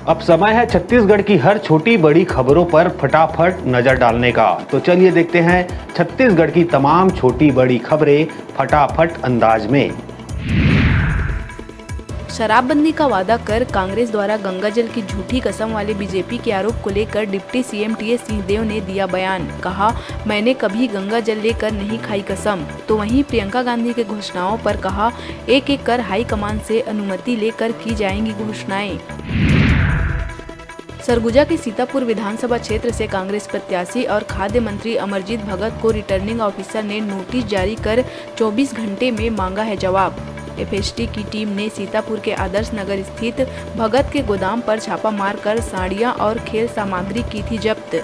अब समय है छत्तीसगढ़ की हर छोटी बड़ी खबरों पर फटाफट नजर डालने का। तो चलिए देखते हैं छत्तीसगढ़ की तमाम छोटी बड़ी खबरें फटाफट अंदाज में। शराबबंदी का वादा कर कांग्रेस द्वारा गंगाजल की झूठी कसम वाले बीजेपी के आरोप को लेकर डिप्टी सीएम टीएस सिंहदेव ने दिया बयान। कहा, मैंने कभी गंगाजल लेकर नहीं खाई कसम। तो वहीं प्रियंका गांधी के घोषणाओं पर कहा, एक एक कर हाईकमान से अनुमति लेकर की जाएंगी घोषणाएं। सरगुजा के सीतापुर विधानसभा क्षेत्र से कांग्रेस प्रत्याशी और खाद्य मंत्री अमरजीत भगत को रिटर्निंग ऑफिसर ने नोटिस जारी कर 24 घंटे में मांगा है जवाब। एफएसटी की टीम ने सीतापुर के आदर्श नगर स्थित भगत के गोदाम पर छापा मारकर साड़ियां और खेल सामग्री की थी जब्त।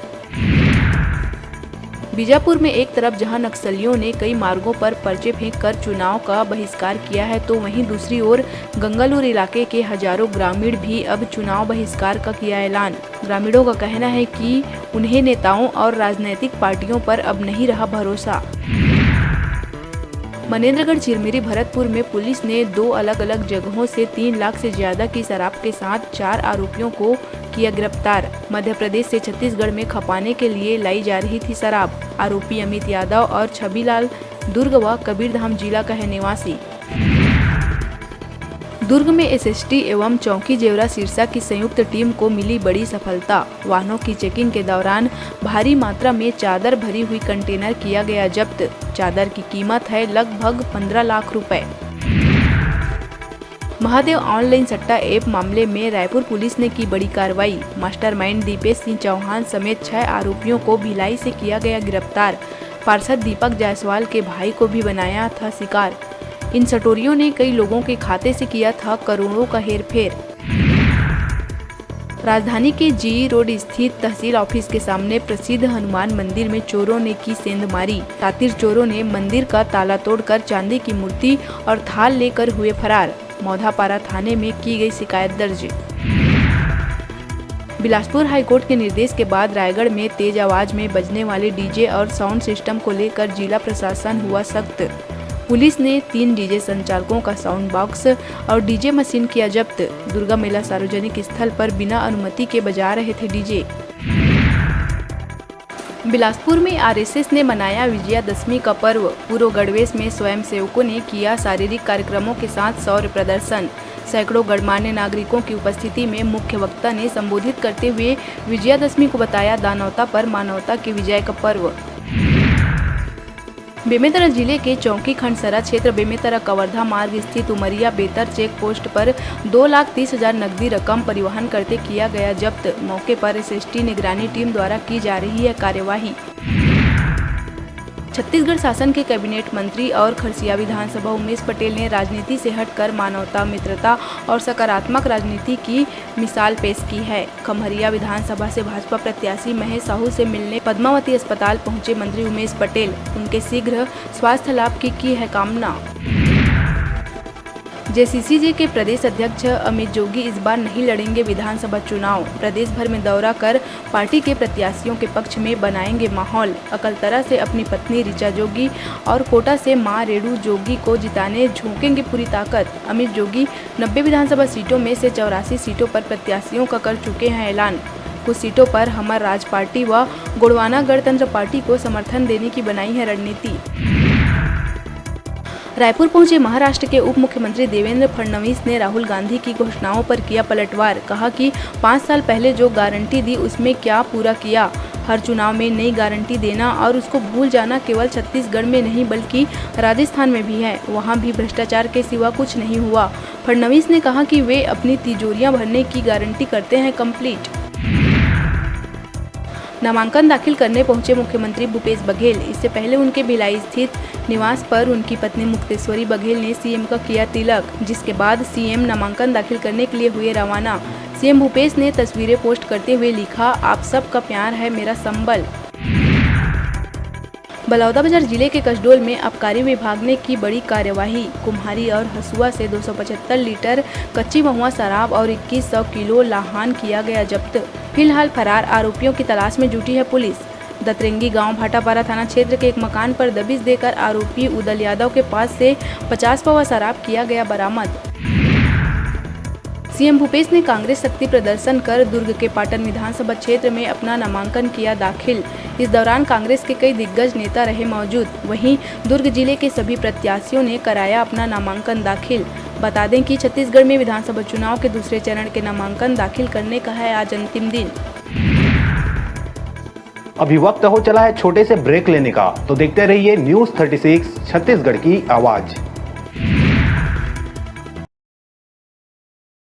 बीजापुर में एक तरफ जहां नक्सलियों ने कई मार्गों पर पर्चे फेंक कर चुनाव का बहिष्कार किया है, तो वहीं दूसरी ओर गंगालूर इलाके के हजारों ग्रामीण भी अब चुनाव बहिष्कार का किया ऐलान। ग्रामीणों का कहना है कि उन्हें नेताओं और राजनीतिक पार्टियों पर अब नहीं रहा भरोसा। मनेन्द्रगढ़ चिरमिरी भरतपुर में पुलिस ने 2 अलग अलग जगहों से 3 लाख से ज्यादा की शराब के साथ 4 आरोपियों को किया गिरफ्तार। मध्य प्रदेश से छत्तीसगढ़ में खपाने के लिए लाई जा रही थी शराब। आरोपी अमित यादव और छबीलाल दुर्ग व कबीरधाम जिला का है निवासी। दुर्ग में एसएसटी एवं चौकी जेवरा सिरसा की संयुक्त टीम को मिली बड़ी सफलता। वाहनों की चेकिंग के दौरान भारी मात्रा में चादर भरी हुई कंटेनर किया गया जब्त। चादर की कीमत है लगभग 15 लाख रुपए। महादेव ऑनलाइन सट्टा ऐप मामले में रायपुर पुलिस ने की बड़ी कार्रवाई। मास्टरमाइंड दीपेश सिंह चौहान समेत 6 आरोपियों को भिलाई से किया गया गिरफ्तार। पार्षद दीपक जायसवाल के भाई को भी बनाया था शिकार। इन सटोरियों ने कई लोगों के खाते से किया था करोड़ों का हेरफेर। राजधानी के जी रोड स्थित तहसील ऑफिस के सामने प्रसिद्ध हनुमान मंदिर में चोरों ने की सेंधमारी। शातिर चोरों ने मंदिर का ताला तोड़कर चांदी की मूर्ति और थाल लेकर हुए फरार। मौधापारा थाने में की गई शिकायत दर्ज। बिलासपुर हाईकोर्ट के निर्देश के बाद रायगढ़ में तेज आवाज में बजने वाले डीजे और साउंड सिस्टम को लेकर जिला प्रशासन हुआ सख्त। पुलिस ने 3 डीजे संचालकों का साउंड बॉक्स और डीजे मशीन किया जब्त। दुर्गा मेला सार्वजनिक स्थल पर बिना अनुमति के बजा रहे थे डीजे। बिलासपुर में आरएसएस ने मनाया विजयादशमी का पर्व। पूर्व गणवेश में स्वयंसेवकों ने किया शारीरिक कार्यक्रमों के साथ शौर्य प्रदर्शन। सैकड़ों गणमान्य नागरिकों की उपस्थिति में मुख्य वक्ता ने संबोधित करते हुए विजयादशमी को बताया दानवता पर मानवता की विजय का पर्व। बेमेतरा जिले के चौकी खंडसरा क्षेत्र बेमेतरा कवर्धा मार्ग स्थित उमरिया बेतर चेक पोस्ट पर 2,30,000 नकदी रकम परिवहन करते किया गया जब्त। मौके पर एसएसटी निगरानी टीम द्वारा की जा रही है कार्यवाही। छत्तीसगढ़ शासन के कैबिनेट मंत्री और खरसिया विधानसभा उमेश पटेल ने राजनीति से हटकर मानवता, मित्रता और सकारात्मक राजनीति की मिसाल पेश की है। खम्हरिया विधानसभा से भाजपा प्रत्याशी महेश साहू से मिलने पद्मावती अस्पताल पहुंचे मंत्री उमेश पटेल। उनके शीघ्र स्वास्थ्य लाभ की है कामना। जेसीसीजे के प्रदेश अध्यक्ष अमित जोगी इस बार नहीं लड़ेंगे विधानसभा चुनाव। प्रदेश भर में दौरा कर पार्टी के प्रत्याशियों के पक्ष में बनाएंगे माहौल। अकलतरा से अपनी पत्नी ऋचा जोगी और कोटा से मां रेणु जोगी को जिताने झोंकेंगे पूरी ताकत। अमित जोगी 90 विधानसभा सीटों में से 84 सीटों पर प्रत्याशियों का कर चुके हैं ऐलान। कुछ सीटों पर हमर राज पार्टी व गोड़वाना गणतंत्र पार्टी को समर्थन देने की बनाई है रणनीति। रायपुर पहुंचे महाराष्ट्र के उप मुख्यमंत्री देवेंद्र फडणवीस ने राहुल गांधी की घोषणाओं पर किया पलटवार। कहा कि 5 साल पहले जो गारंटी दी उसमें क्या पूरा किया। हर चुनाव में नई गारंटी देना और उसको भूल जाना केवल छत्तीसगढ़ में नहीं बल्कि राजस्थान में भी है। वहां भी भ्रष्टाचार के सिवा कुछ नहीं हुआ। फडणवीस ने कहा कि वे अपनी तिजोरियां भरने की गारंटी करते हैं कंप्लीट। नामांकन दाखिल करने पहुंचे मुख्यमंत्री भूपेश बघेल। इससे पहले उनके भिलाई स्थित निवास पर उनकी पत्नी मुक्तेश्वरी बघेल ने सीएम का किया तिलक, जिसके बाद सीएम नामांकन दाखिल करने के लिए हुए रवाना। सीएम भूपेश ने तस्वीरें पोस्ट करते हुए लिखा, आप सबका प्यार है मेरा संबल। बलौदाबाजार जिले के कसडोल में आबकारी विभाग ने की बड़ी कार्यवाही। कुम्हारी और हसुआ से 275 लीटर कच्ची महुआ शराब और 2100 किलो लाहन किया गया जब्त। फिलहाल फरार आरोपियों की तलाश में जुटी है पुलिस। दतरेंगी गांव भाटापारा थाना क्षेत्र के एक मकान पर दबिश देकर आरोपी उदल यादव के पास से 50 पवा शराब किया गया बरामद। सीएम भूपेश ने कांग्रेस शक्ति प्रदर्शन कर दुर्ग के पाटन विधानसभा क्षेत्र में अपना नामांकन किया दाखिल। इस दौरान कांग्रेस के कई दिग्गज नेता रहे मौजूद। वहीं दुर्ग जिले के सभी प्रत्याशियों ने कराया अपना नामांकन दाखिल। बता दें कि छत्तीसगढ़ में विधानसभा चुनाव के दूसरे चरण के नामांकन दाखिल करने का है आज अंतिम दिन। अभी वक्त हो चला है छोटे से ब्रेक लेने का, तो देखते रहिए न्यूज़ 36 छत्तीसगढ़ की आवाज।